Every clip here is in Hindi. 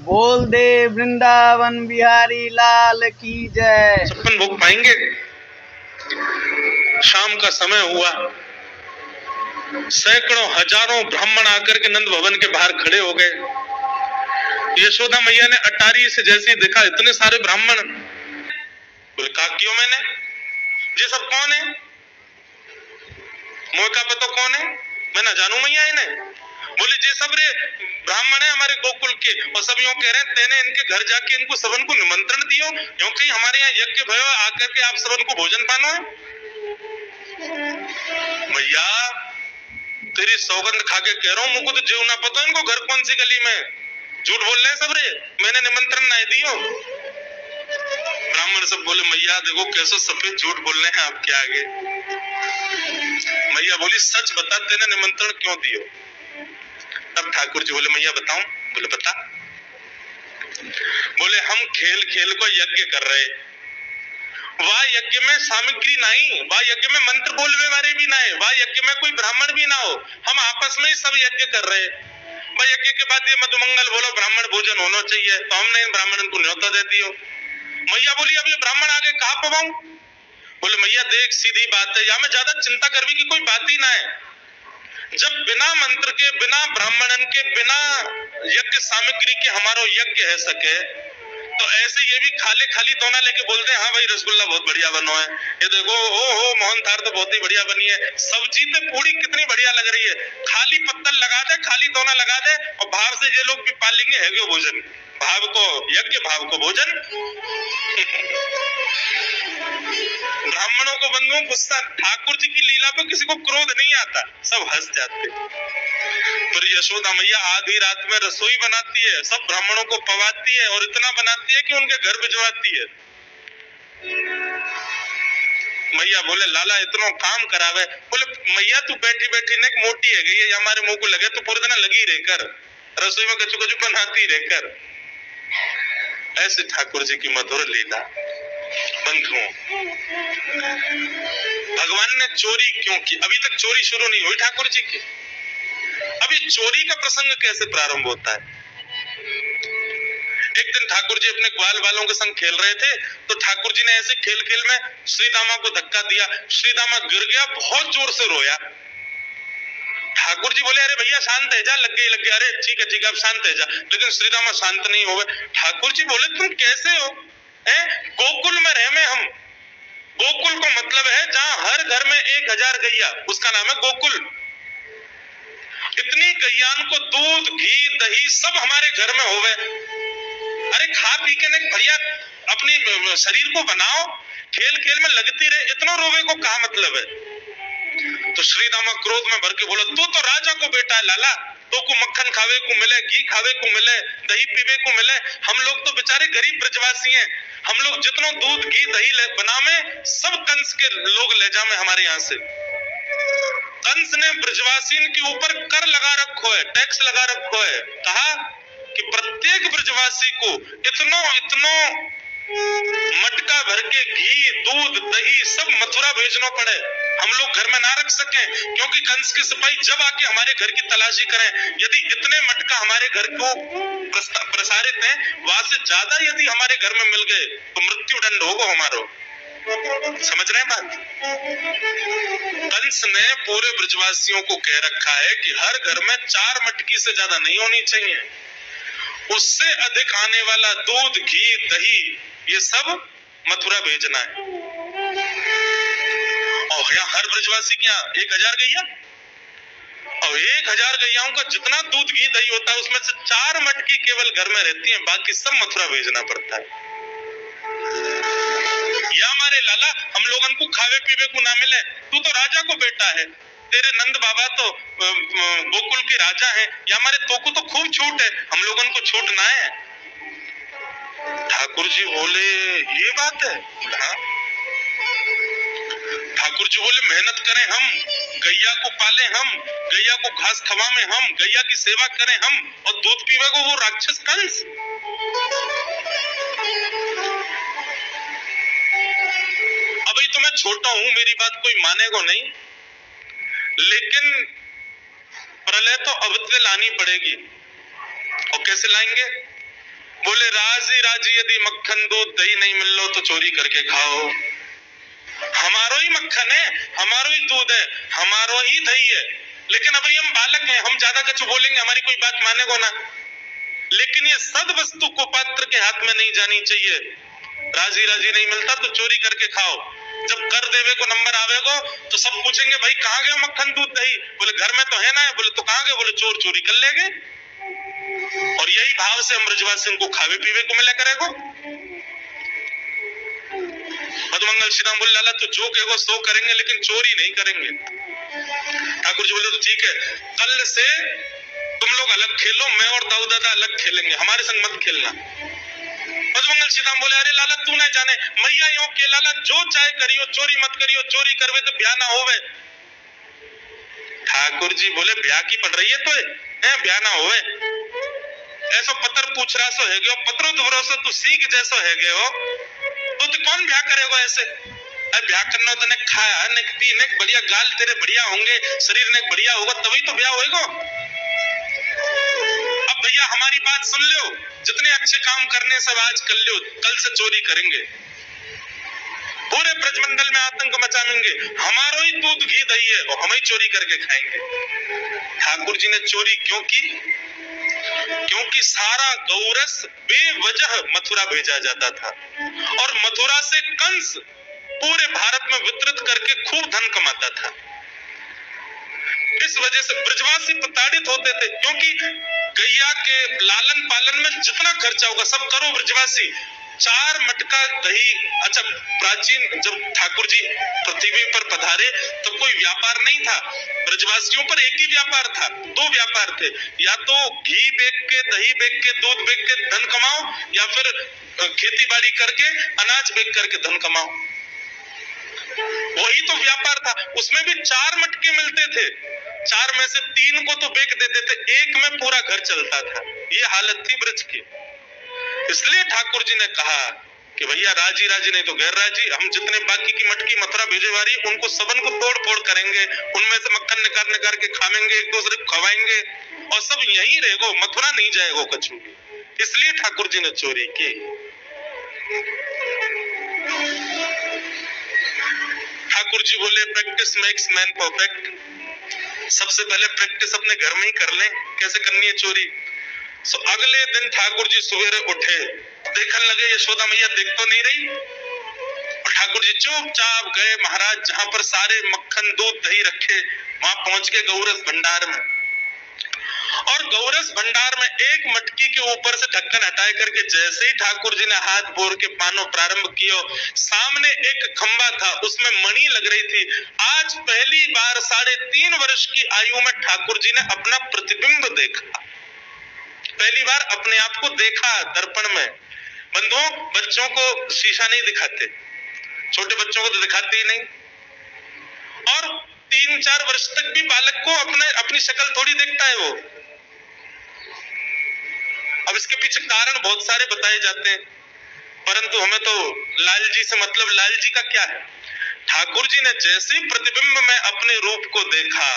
बोल दे वृंदावन बिहारी लाल की जय। छप्पन भोग पाएंगे। शाम का समय हुआ, सैकड़ों हजारों ब्राह्मण आकर के नंद भवन के बाहर खड़े हो गए। यशोदा मैया ने अटारी से जैसे ही देखा, इतने सारे ब्राह्मण, बोले कहा क्यों मैंने, ये सब कौन है, मोह का पता कौन है, मैं ना जानू मैया इन्हें। बोले जे सब रे ब्राह्मण है हमारे गोकुल के, और सब यूं कह रहे हैं तेने इनके घर जाके इनको सबन को निमंत्रण दियो, क्योंकि हमारे यहाँ यज्ञ भयो, आकर के आप सबन को भोजन पानो है। भैया तेरी सौगंध खा के कह रहा हूँ, मुझको तो जीव ना पता इनको घर कौन सी गली में, झूठ बोल रहे हैं सब रे, मैंने निमंत्रण नहीं दियो। ब्राह्मण सब बोले मैया देखो कैसे सफेद झूठ बोल रहे हैं आपके आगे। मैया बोली सच बता तेने निमंत्रण क्यों दियो। तब ठाकुर जी बोले मैया बताऊं। बोले बता। बोले हम खेल खेल को यज्ञ कर रहे, वाह यज्ञ में सामग्री नहीं, वाह यज्ञ में मंत्र बोलने वाले भी नहीं, वाह यज्ञ में कोई ब्राह्मण भी ना हो, हम आपस में ही सब यज्ञ कर रहे। भाई यज्ञ के बाद ये मधुमंगल बोलो ब्राह्मण भोजन होना चाहिए, तो हमने इन ब्राह्मणों को न्योता दे दियो। मैया बोली अब ये ब्राह्मण आगे कहाँ पवाऊं। बोले मैया देख सीधी बात है, या में ज्यादा चिंता करने की कोई बात ही ना है। जब बिना मंत्र के, बिना ब्राह्मणन के, बिना यज्ञ सामग्री के हमारा यज्ञ है सके, तो ऐसे ये भी खाली खाली दोना लेके बोलते हैं हाँ भाई रसगुल्ला बहुत बढ़िया बनो है, ये देखो ओ मोहन थार तो बहुत ही बढ़िया बनी है, सब्जी पे पूरी कितनी बढ़िया लग रही है, खाली पत्तल लगा दे, खाली दोना लगा दे, और भाव से ये लोग भी पालेंगे है क्यों भोजन, भाव को यज्ञ भाव को भोजन। ब्राह्मणों को बंधुओं गुस्सा, ठाकुर जी की लीला पे किसी को क्रोध नहीं आता, सब हंस जाते। फिर यशोदा मैया आधी रात में रसोई बनाती है, सब ब्राह्मणों को पवाती है, और इतना बनाती है कि उनके घर भिजवाती है। मैया बोले लाला इतना काम करावे। बोले मैया तू बैठी बैठी ने मोटी है गई है, हमारे मुंह को लगे तो पूरे दिन लगी रहकर रसोई में कचू कचू बनाती रहकर। ऐसे ठाकुर जी की मधुर लीला। बंधुओं भगवान ने चोरी क्यों की, अभी तक चोरी शुरू नहीं हुई ठाकुर जी की। अभी चोरी का प्रसंग कैसे प्रारंभ होता है। एक दिन ठाकुर जी अपने ग्वाल वालों के संग खेल रहे थे, तो ठाकुर जी ने ऐसे खेल खेल में श्रीदामा को धक्का दिया, श्रीदामा गिर गया, बहुत जोर से रोया। ठाकुर जी बोले अरे भैया शांत है जा, लग गई, अरे ठीक है अब शांत है जा, लेकिन श्रीदामा शांत नहीं हुए। ठाकुर जी बोले तुम कैसे हो, गोकुल में रहे में हम, गोकुल को मतलब है जहां हर घर में 1000 गैया, उसका नाम है गोकुल। इतनी गैयान को दूध घी दही सब हमारे घर में होवे, अरे खा पी के बढ़िया अपनी शरीर को बनाओ, खेल खेल में लगती रहे, इतना रोवे को क्या मतलब है। तो श्रीदामा क्रोध में भर के बोला तू तो राजा को बेटा है लाला, तो को मक्खन खावे को मिले, घी खावे को मिले, दही पीवे को मिले, हम लोग तो बेचारे गरीब ब्रजवासी हैं, हम लोग जितना दूध घी दही बनावे सब कंस के लोग ले जावे हमारे यहाँ से। कंस ने ब्रजवासियों के ऊपर कर लगा रखो है, टैक्स लगा रखो है, कहा कि प्रत्येक ब्रजवासी को इतनो मटका भर के घी दूध दही सब मथुरा भेजना पड़े, हम लोग घर में ना रख सके, क्योंकि कंस के सिपाही जब आके हमारे घर की तलाशी करें, यदि इतने मटका हमारे घर को प्रसारित हैं, वहां से ज्यादा यदि हमारे घर में मिल गए तो मृत्यु दंड होगा हमारो। समझ रहे हैं बात। कंस ने पूरे ब्रजवासियों को कह रखा है कि हर घर में 4 मटकी से ज्यादा नहीं होनी चाहिए, उससे अधिक आने वाला दूध घी दही ये सब मथुरा भेजना है। और यहाँ हर ब्रजवासी के यहाँ 1000 गैया, और 1000 गैयाओं का जितना दूध घी दही होता है उसमें से 4 मटकी केवल घर में रहती हैं, बाकी सब मथुरा भेजना पड़ता है। या हमारे लाला हम लोगन को खावे पीवे को ना मिले, तू तो राजा को बेटा है, तेरे नंद बाबा तो गोकुल के राजा हैं, या हमारे तो को तो खूब छूट है, हम लोगन को छूट ना है। ठाकुर जी बोले ये बात है। हाँ ठाकुर जी बोले मेहनत करें हम, गैया को पाले हम, गैया को घास खवावे हम, गैया की सेवा करें हम, और दूध पीवे को वो राक्षस कंस। अभी तो मैं छोटा हूं, मेरी बात कोई मानेगा नहीं, लेकिन प्रलय तो अब से लानी पड़ेगी। और कैसे लाएंगे, बोले राजी राजी यदि मक्खन दूध दही नहीं मिल लो तो चोरी करके खाओ। हमारो ही मक्खन है, हमारो ही दूध है, हमारो ही दही है, लेकिन अभी हम बालक हैं, हम ज्यादा कुछ बोलेंगे हमारी कोई बात मानेगो ना। लेकिन ये सद वस्तु को पात्र के हाथ में नहीं जानी चाहिए। राजी राजी नहीं मिलता तो चोरी करके खाओ। जब कर देवे को नंबर आवेगो तो सब पूछेंगे भाई कहाँ गए मक्खन दूध दही? बोले घर में तो है ना। बोले तो कहाँ गए? बोले चोर चोरी कर ले गए। और यही भाव से हम ब्रजवासियों को खावे पीवे को मिला करेगो। मधुमंगल श्रीराम बोले लाला तो जो कहेगो सो करेंगे लेकिन चोरी नहीं करेंगे। ठाकुर जी बोले तो ठीक है, कल से तुम लोग अलग खेलो, मैं और दाऊ दादा अलग खेलेंगे, हमारे संग मत खेलना। मधुमंगल श्रीराम बोले अरे लाला तू नहीं जाने, मैया यो के लाला जो चाहे करियो, चोरी मत करियो, चोरी करवे तो ब्याह ना होवे। ठाकुर जी बोले ब्याह की पड़ रही है तो है ब्याह ना होवे। ऐसो पत्र पूछ रहा सो है गयो, पत्रो दुबरो सो तू सीख जैसो है गयो, तो कौन ब्याह करेगा ऐसे? अरे ब्याह करना तो ने खाया ने पी ने बढ़िया गाल तेरे बढ़िया होंगे, शरीर ने बढ़िया होगा तभी तो ब्याह होएगा। अब भैया हमारी बात सुन लो, जितने अच्छे काम करने सब आज कर लो, कल से चोरी करेंगे, पूरे ब्रजमंडल में आतंक मचाएंगे, हमारो ही दूध घी दही है और हम ही चोरी करके खाएंगे। ठाकुर जी ने चोरी क्यों की? क्योंकि सारा गौरस बेवजह मथुरा भेजा जाता था और मथुरा से कंस पूरे भारत में वितरित करके खूब धन कमाता था। इस वजह से ब्रजवासी प्रताड़ित होते थे, क्योंकि गैया के लालन पालन में जितना खर्चा होगा सब करो ब्रजवासी। 4 मटका दही। अच्छा, प्राचीन जब ठाकुर जी पृथ्वी पर पधारे तब कोई व्यापार नहीं था, ब्रजवासियों पर एक ही व्यापार था, 2 व्यापार थे, या तो घी बेच के, दही बेच के, दूध बेच के धन कमाओ, या फिर खेती बाड़ी करके अनाज बेच करके धन कमाओ। वही तो व्यापार था। उसमें भी 4 मटके मिलते थे, 4 में से 3 को तो बेच देते थे, 1 में पूरा घर चलता था। ये हालत थी ब्रज की। इसलिए ठाकुर जी ने कहा कि भैया राजी राजी नहीं तो गैर राजी, हम जितने बाकी की मटकी मथुरा भेजे वाली उनको सबन को तोड़ फोड़ करेंगे, उनमें से मक्खन निकाल निकाल के खाएंगे, एक दूसरे को खवाएंगे और सब यहीं रहेगो, मथुरा नहीं जाएगो कछु। इसलिए ठाकुर जी ने चोरी की। ठाकुर जी बोले प्रैक्टिस मेक्स मैन परफेक्ट। सबसे पहले प्रैक्टिस अपने घर में ही कर लें कैसे करनी है चोरी। सो अगले दिन ठाकुर जी सवेरे उठे, देखने लगे यशोदा मैया देख तो नहीं रही, और ठाकुर जी चुपचाप गए महाराज जहां पर सारे मक्खन दूध दही रखे, वहां पहुंच के गौरस भंडार में। और गौरस भंडार में एक मटकी के ऊपर से ढक्कन हटाए करके जैसे ही ठाकुर जी ने हाथ बोर के पानो प्रारंभ किया, सामने एक खंबा था, उसमें मणि लग रही थी। आज पहली बार 3.5 वर्ष की आयु में ठाकुर जी ने अपना प्रतिबिंब देखा, पहली बार अपने आप को देखा दर्पण में। बंधुओं, बच्चों को शीशा नहीं दिखाते, छोटे बच्चों को तो दिखाते ही नहीं, और 3-4 वर्ष तक भी बालक को अपनी शक्ल थोड़ी देखता है वो। अब इसके पीछे कारण बहुत सारे बताए जाते हैं, परंतु हमें तो लाल जी से मतलब, लाल जी का क्या है? ठाकुर जी ने जैसे ही प्रतिबिंब में अपने रूप को देखा,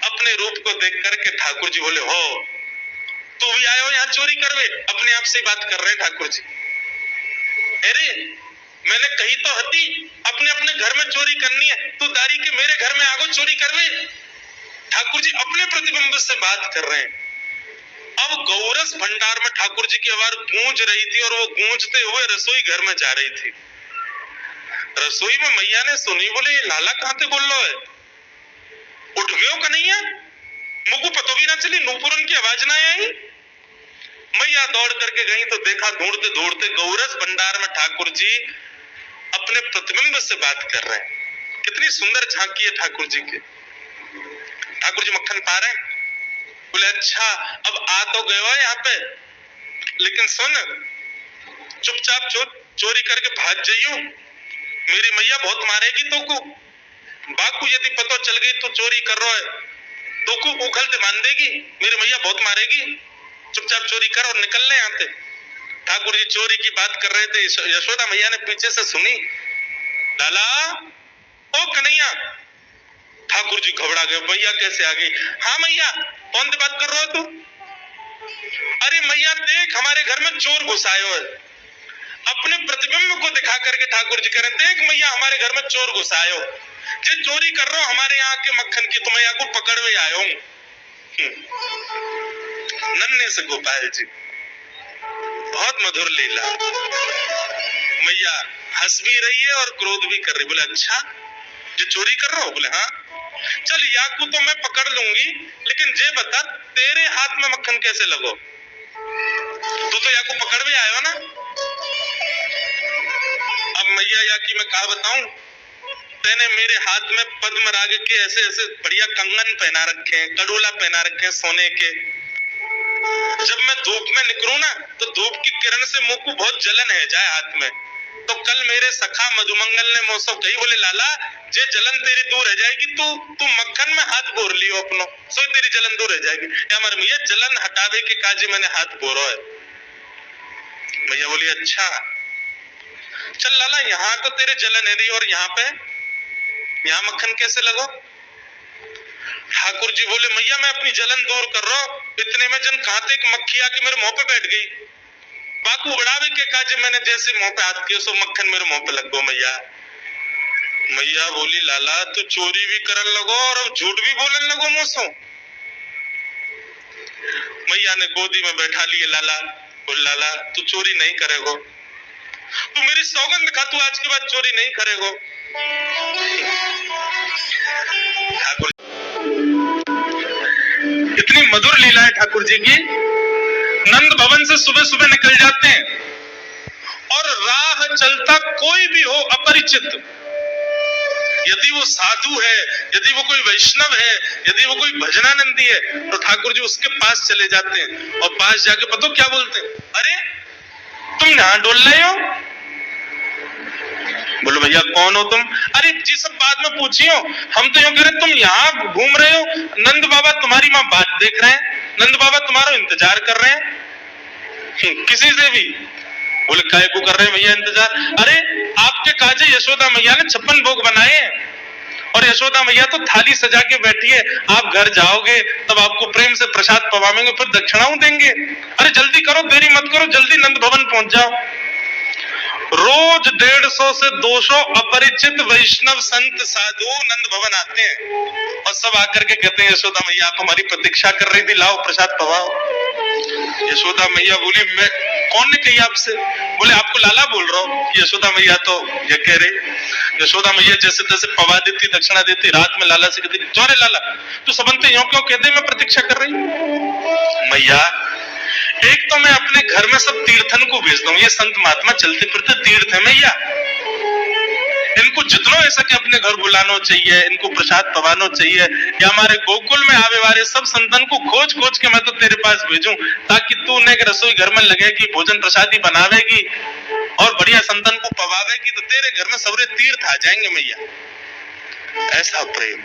अपने रूप को देख करके ठाकुर जी बोले हो तू भी आयो यहाँ चोरी करवे। अपने आप से बात कर रहे हैं ठाकुर जी। अरे मैंने कही तो हती अपने अपने घर में चोरी करनी है, तू दारी के मेरे घर में आगो चोरी करवे। ठाकुर जी अपने प्रतिबिंब से बात कर रहे हैं। अब गौरस भंडार में ठाकुर जी की आवाज गूंज रही थी और वो गूंजते हुए रसोई घर में जा रही थी। रसोई में मैया ने सुनी, बोले ये लाला कहां से बोल लो है, उठ गयो कन्हैया, मुझको पता भी ना चली, नूपुरन की आवाज ना आई। मैया दौड़ करके गई तो देखा ढूंढते ढूंढते गौरस भंडार में ठाकुर जी अपने प्रतिबिंब से बात कर रहे हैं। कितनी सुंदर झांकी है ठाकुर जी की। ठाकुर जी मक्खन पा रहे हैं। बोले अच्छा अब आ तो गए यहाँ पे, लेकिन सुन चुपचाप चोरी करके भाग जाइयो, मेरी मैया बहुत मारेगी तो को, बाकू यदि पता चल गई तो चोरी कर रहा है तो को उखल ते बांध देगी, मेरी मैया बहुत मारेगी, चुपचाप चोरी कर और निकल ले यहाँ से। ठाकुर जी चोरी की बात कर रहे थे, यशोदा मैया ने पीछे से सुनी, लाला ओ कन्हैया। ठाकुर जी घबरा गए, मैया कैसे आ गई? हाँ मैया कौन सी बात कर रहे हो तू? अरे मैया देख हमारे घर में चोर घुस आयो है। अपने प्रतिबिंब को दिखा करके ठाकुर जी कह रहे देख मैया हमारे घर में चोर घुस आयो, जे चोरी कर रहा हूं हमारे यहाँ के मक्खन की, तो मैया को पकड़ में आयो हूं। नन्हे से गोपाल जी, बहुत मधुर लीला। मैया हंस भी रही है और क्रोध भी कर रही। बोले अच्छा जो चोरी कर रहा हो? बोले हाँ। चल याकू तो मैं पकड़ लूंगी, लेकिन जे बता तेरे हाथ में मक्खन कैसे लगो? तू तो याकू पकड़ भी आयो ना। अब मैया याकी मैं कहा बताऊं, तेने मेरे हाथ में पद्म राग के ऐसे ऐसे बढ़िया कंगन पहना रखे हैं, कड़ोला पहना रखे हैं सोने के। जब मैं धूप में निकलूं ना तो धूप की किरण से मुंह को बहुत जलन है जाए हाथ में। तो कल मेरे सखा मधुमंगल ने मुझसे कही, बोले लाला जे जलन तेरी दूर रह जाएगी, तू मक्खन में हाथ बोर लियो अपनो, सो तेरी जलन दूर रह जाएगी। या हमारे मैया जलन हटावे के काजे मैंने हाथ बोरो है। मैया बोली अच्छा चल लाला यहाँ तो तेरे जलन है रही, और यहाँ पे यहाँ मक्खन कैसे लगो? ठाकुर जी बोले मैया मैं अपनी जलन दूर कर रहा हूं। इतने में जन कहां तक मक्खी आके मेरे मुंह पे बैठ गई। बाकू उड़ावे के काजे मैंने जैसे मुंह पे हाथ किया सो मक्खन मेरे मुंह पे लग गो। मैया मैया बोली लाला तू चोरी भी करन लगो और झूठ भी बोलन लगो मुंह से। मैया ने गोदी में बैठा लिए लाला। बोल लाला तू चोरी नहीं करेगो, तू मेरी सौगंध खा, तू आज के बाद चोरी नहीं करेगो। ठाकुर इतनी मधुर लीला है ठाकुर जी की। नंद भवन से सुबह सुबह निकल जाते हैं और राह चलता कोई भी हो अपरिचित, यदि वो साधु है, यदि वो कोई वैष्णव है, यदि वो कोई भजनानंदी है, तो ठाकुर जी उसके पास चले जाते हैं और पास जाके पता क्या बोलते हैं? अरे तुम यहां डोल रहे हो? बोलो भैया कौन हो तुम? अरे जी सब बाद में पूछियो, हम तो यूं कह रहे तुम यहाँ घूम रहे हो, नंद बाबा तुम्हारी माँ बात देख रहे हैं, नंद बाबा तुम्हारा इंतजार कर रहे हैं। किसी से भी? बोले काय को कर रहे हैं भैया इंतजार? अरे आपके काजे यशोदा मैया ने 56 भोग बनाए हैं और यशोदा मैया तो थाली सजा के बैठी है। आप घर जाओगे तब आपको प्रेम से प्रसाद पवाएंगे, फिर दक्षिणाओं देंगे। अरे जल्दी करो, देरी मत करो, जल्दी नंद भवन पहुंच जाओ। रोज 150 से 200 अपरिचित वैष्णव संत साधु नंद भवन आते हैं और सब आकर के कहते हैं यशोदा मैया आप हमारी प्रतीक्षा कर रही थी, लाओ प्रसाद पवाओ। यशोदा मैया बोली मैं कौन ने कही आपसे? बोले आपको लाला बोल रहा हूँ। यशोदा मैया तो ये कह रही। यशोदा मैया जैसे तैसे पवा देती, दक्षिणा देती, रात में लाला से कहती चौरे लाला तू सबंते यूं क्यों कहते मैं प्रतीक्षा कर रही? मैया एक तो मैं अपने घर में सब तीर्थन को भेजता हूँ, ये संत महात्मा चलते फिरते तीर्थ है मैया, इनको जितना ऐसा कि अपने घर बुलाना चाहिए, इनको प्रसाद पवाना चाहिए। या हमारे गोकुल में आवे वाले सब संतन को खोज खोज के मैं तो तेरे पास भेजूं ताकि तू ने रसोई घर में लगेगी, भोजन प्रसादी बनावेगी और बढ़िया संतन को पवावेगी, तो तेरे घर में सबरे तीर्थ आ जाएंगे मैया। ऐसा प्रेम।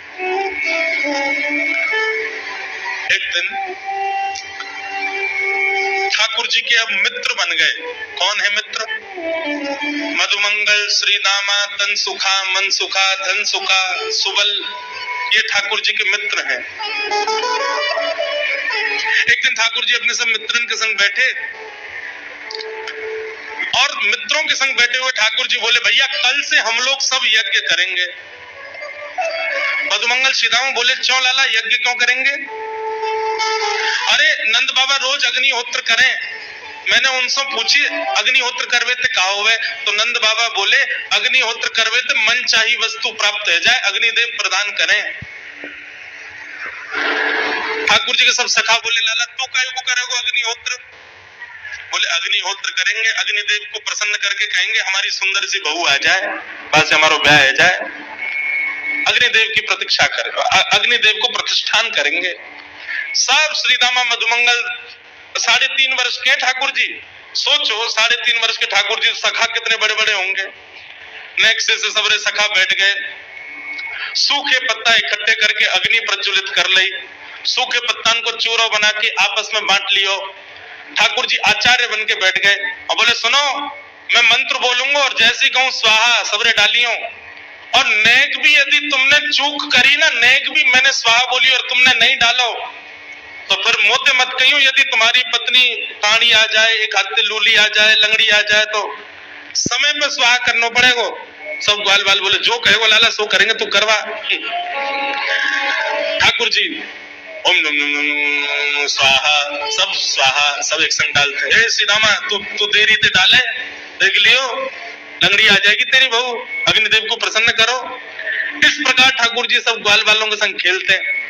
एक दिन ठाकुर जी के अब मित्र बन गए। कौन है मित्र? मधुमंगल, श्री दामा, तन सुखा, मन सुखा, धन सुखा, सुबल, ये ठाकुर जी के मित्र हैं। एक दिन ठाकुर जी अपने सब मित्रन के संग बैठे और मित्रों के संग बैठे हुए ठाकुर जी बोले भैया कल से हम लोग सब यज्ञ करेंगे। मधुमंगल, श्री दामा बोले क्यों लाला यज्ञ क्यों करेंगे? अरे नंद बाबा रोज अग्निहोत्र करें। मैंने उनसे पूछी अग्निहोत्र करवे ते कहा हुए, तो नंद बाबा बोले अग्निहोत्र करवे ते मन चाहिए वस्तु प्राप्त हो जाए, अग्निदेव प्रदान करें। ठाकुर जी के सब सखा बोले लाला तू काहे को करेगो अग्निहोत्र? बोले अग्निहोत्र करेंगे, अग्निदेव को प्रसन्न करके कहेंगे हमारी सुंदर सी बहू आ जाए, बस हमारा ब्याह हो जाए। अग्निदेव की प्रतीक्षा करें, अग्निदेव को प्रतिष्ठान करेंगे। सब श्रीदामा मधुमंगल 3.5 वर्ष के ठाकुर जी, सोचो 3.5 वर्ष के ठाकुर जी, सखा कितने बड़े बड़े होंगे। नेक्स्ट से सबरे सखा बैठ गए, सूखे पत्ता इकट्ठे करके अग्नि प्रज्वलित कर ली, सूखे पत्तन को चूरा बना के आपस में बांट लियो। ठाकुर जी आचार्य बन के बैठ गए और बोले सुनो मैं मंत्र बोलूंगा और जैसी कहूं स्वाहा सबरे डालियों, और नेक भी यदि तुमने चूक करी ना, नेक भी मैंने स्वाहा बोली और तुमने नहीं डालो तो फिर मोते मत कहियो, यदि तुम्हारी पत्नी पानी आ जाए, एक हाथ लूली आ जाए, लंगड़ी आ जाए, तो समय पे सुहा करना पड़ेगा। सब ग्वाल बाल बोले जो कहेगो लाला सो करेंगे, तू करवा। ठाकुर जी ओम नम नम नम स्वाहा, सब स्वाहा, सब एक संग डालते हैं। श्री रामा तू देरी से डाले, देख लियो लंगड़ी आ जाएगी तेरी बहू, अग्निदेव को प्रसन्न करो। इस प्रकार ठाकुर जी सब ग्वाल बालों के संग खेलते हैं।